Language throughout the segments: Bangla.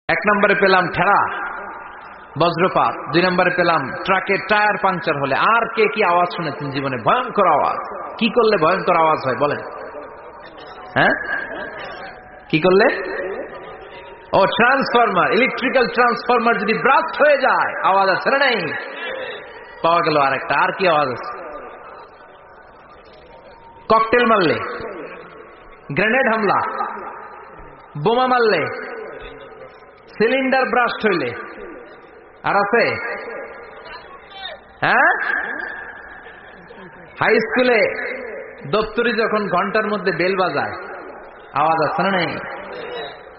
এক নম্বরে পেলাম ঠেড়া বজ্রপাত, 2 নম্বরে পেলাম ট্রাকের টায়ার পাংচার হলে। আর কে কি আওয়াজ শুনেছেন জীবনে? ভয়ঙ্কর আওয়াজ। কি করলে ভয়ঙ্কর আওয়াজ হয় বলেন? হ্যাঁ, কি করলে? ও ট্রান্সফরমার, ইলেকট্রিক্যাল ট্রান্সফরমার যদি ব্রাস্ট হয়ে যায় আওয়াজ আছে না? নাই, পাওয়া গেল আরেকটা। আর কি আওয়াজ আছে? ককটেল মারলে, গ্রেনেড হামলা, বোমা মারলে, সিলিন্ডার ব্রাস্ট হইলে। আর আছে? হ্যাঁ, হাই স্কুলে দপ্তরি যখন ঘন্টার মধ্যে বেল বাজায় আওয়াজ আছে না? নাই।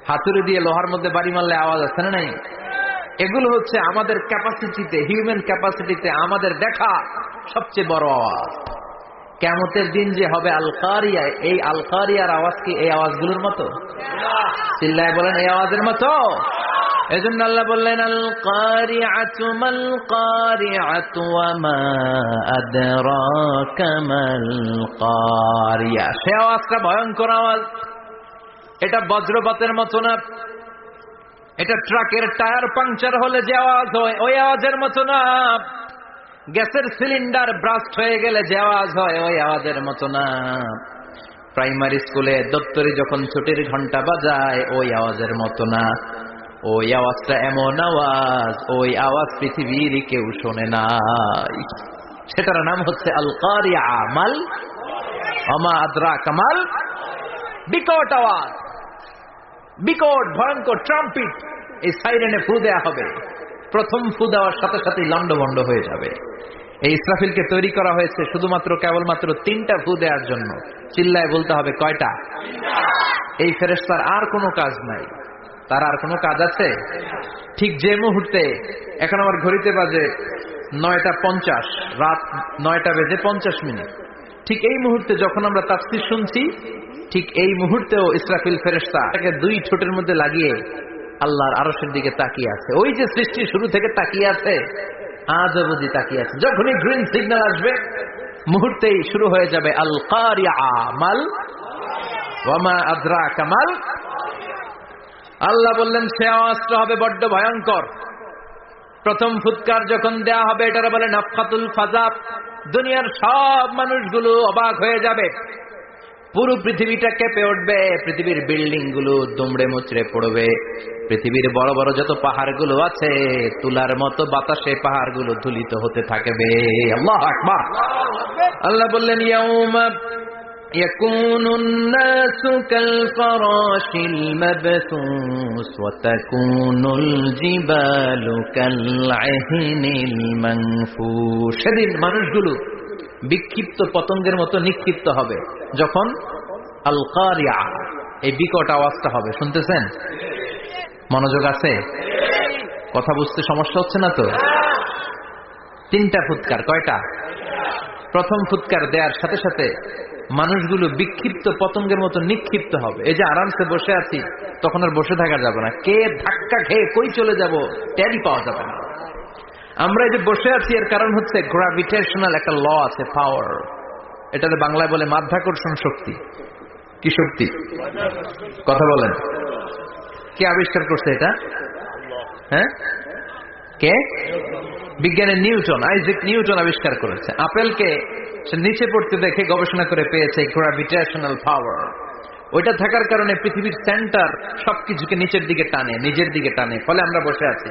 হাতুড়ি দিয়ে লোহার মধ্যে বাড়ি মারলে আওয়াজ আছে না? নাই। এগুলো হচ্ছে আমাদের ক্যাপাসিটিতে, হিউম্যান ক্যাপাসিটিতে আমাদের দেখা সবচেয়ে বড় আওয়াজ। কিয়ামতের দিন যে হবে আল কারিয়া, এই আল কারিয়ার আওয়াজ কি এই আওয়াজগুলোর মতো? চিল্লায় বলেন, এই আওয়াজের মতো? এজন্য আল্লাহ বললেন আল কারিআতু মাল কারিআতু ওয়া মা আদরাকা মাল কারিয়া। সে আওয়াজটা ভয়ঙ্কর আওয়াজ। এটা বজ্রপাতের মতো না, এটা ট্রাকের টায়ার পাংচার হলে যে আওয়াজ হয় ওই আওয়াজের মতো না, গ্যাসের সিলিন্ডার ব্রাস্ট হয়ে গেলে যে আওয়াজ হয় ওই আওয়াজের মতো না, প্রাইমারি স্কুলে দপ্তরি যখন ছুটির ঘন্টা বাজায় ওই আওয়াজের মতো না। ওই আওয়াজটা এমন আওয়াজ, ওই আওয়াজ পৃথিবীর কেউ শোনে নাই। সেটার নাম হচ্ছে আল কারিয়া মাল ওয়া আদরাকা মাল। বিকট আওয়াজ, বিকট ভয়ঙ্কর ট্রাম্পিট। এই সাইরেনে ফু দেয়া হবে, প্রথম ফু দেওয়ার সাথে সাথে লন্ডভন্ড হয়ে যাবে। এই ইসরাফিলকে তৈরি করা হয়েছে শুধুমাত্র কেবলমাত্র 3টা ফু দেওয়ার জন্য। চিল্লায় বলতে হবে কয়টা? এই ফেরেশতার আর কোনো কাজ নাই। তার আর কোনো কাজ আছে? ঠিক যে মুহূর্তে, এখন আমার ঘড়িতে বাজে 9:50, রাত 9:50, ঠিক এই মুহূর্তে যখন আমরা তাফসীর শুনছি, ঠিক এই মুহূর্তেও ইসরাফিল ফেরেশতা তাকে 2 ঠোঁটের মধ্যে লাগিয়ে আল্লাহর আরশের দিকে তাকিয়ে আছে। ওই যে সৃষ্টি শুরু থেকে তাকিয়ে আছে, আজ অবধি তাকিয়ে আছে। যখনই গ্রিন সিগন্যাল আসবে মুহূর্তেই শুরু হয়ে যাবে আল কারিয়া মাল ওয়া মা আদরাকা মাল। আল্লাহ বললেন সে আওয়াজটা হবে বড্ড ভয়ঙ্কর। প্রথম ফুৎকার যখন দেয়া হবে এটারে বলে নাফখাতুল ফাজা। দুনিয়ার সব মানুষগুলো অবাক হয়ে যাবে, পুরো পৃথিবীটা কেঁপে উঠবে, পৃথিবীর বিল্ডিং গুলো দুমড়ে মুচড়ে পড়বে, পৃথিবীর বড় বড় যত পাহাড়গুলো আছে তুলার মতো বাতাসে পাহাড়গুলো ধুলিত হতে থাকবে। আল্লাহু আকবার। আল্লাহ বললেন ইয়াউমা ইয়াকুনুন নাসু কাল ফারাশিল মাবসুস ওয়া তাকুনুল জিবালু কাল আহিনিল মানফুশ। সেদিন মানুষগুলো বিক্ষিপ্ত পতঙ্গের মতো নিক্ষিপ্ত হবে যখন আল কারিয়া, এই বিকট আওয়াজটা হবে। শুনতেছেন? মনোযোগ আছে? কথা বুঝতে সমস্যা হচ্ছে না তো? 3টা ফুৎকার। কয়টা? প্রথম ফুৎকার দেওয়ার সাথে সাথে মানুষগুলো বিক্ষিপ্ত পতঙ্গের মতো নিক্ষিপ্ত হবে। এই যে আরামসে বসে আছি, তখন আর বসে থাকা যাবে না। কে ধাক্কা খেয়ে কই চলে যাব টেরই পাওয়া যাবে না। আমরা এই যে বসে আছি এর কারণ হচ্ছে গ্র্যাভিটেশনাল একটা ল আছে, পাওয়ার। এটাতে বাংলায় বলে মাধ্যাকর্ষণ শক্তি। কি শক্তি? কথা বলেন। কে আবিষ্কার করছে এটা? হ্যাঁ, কে? বিজ্ঞানের নিউটন, আইজাক নিউটন আবিষ্কার করেছে। আপেলকে সে নিচে পড়তে দেখে গবেষণা করে পেয়েছে গ্র্যাভিটেশনাল পাওয়ার। ওইটা থাকার কারণে পৃথিবীর সেন্টার সবকিছুকে নিচের দিকে টানে, নিজের দিকে টানে, ফলে আমরা বসে আছি।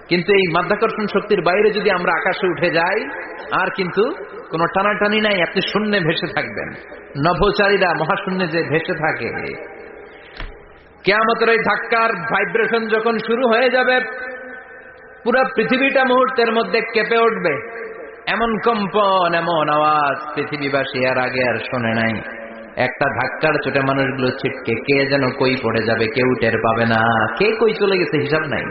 কিন্তু এই মাধ্যাকর্ষণ শক্তির বাইরে যদি আমরা আকাশে উঠে যাই, আর কিন্তু কোনো টানাটানি নাই, আপনি শূন্যে ভেসে থাকবেন। নভোচারীরা মহাশূন্যে যে ভেসে থাকে। কিয়ামতের এই ধাক্কার ভাইব্রেশন যখন শুরু হয়ে যাবে, পুরো পৃথিবীটা মুহূর্তের মধ্যে কেঁপে উঠবে। এমন কম্পন, এমন আওয়াজ পৃথিবীবাসী আর আগে আর শোনে নাই। একটা ধাক্কার চোটে মানুষগুলো ছিটকে কে যেন কই পড়ে যাবে, কেউ টের পাবে না। কে কই চলে গেছে হিসাব নাই।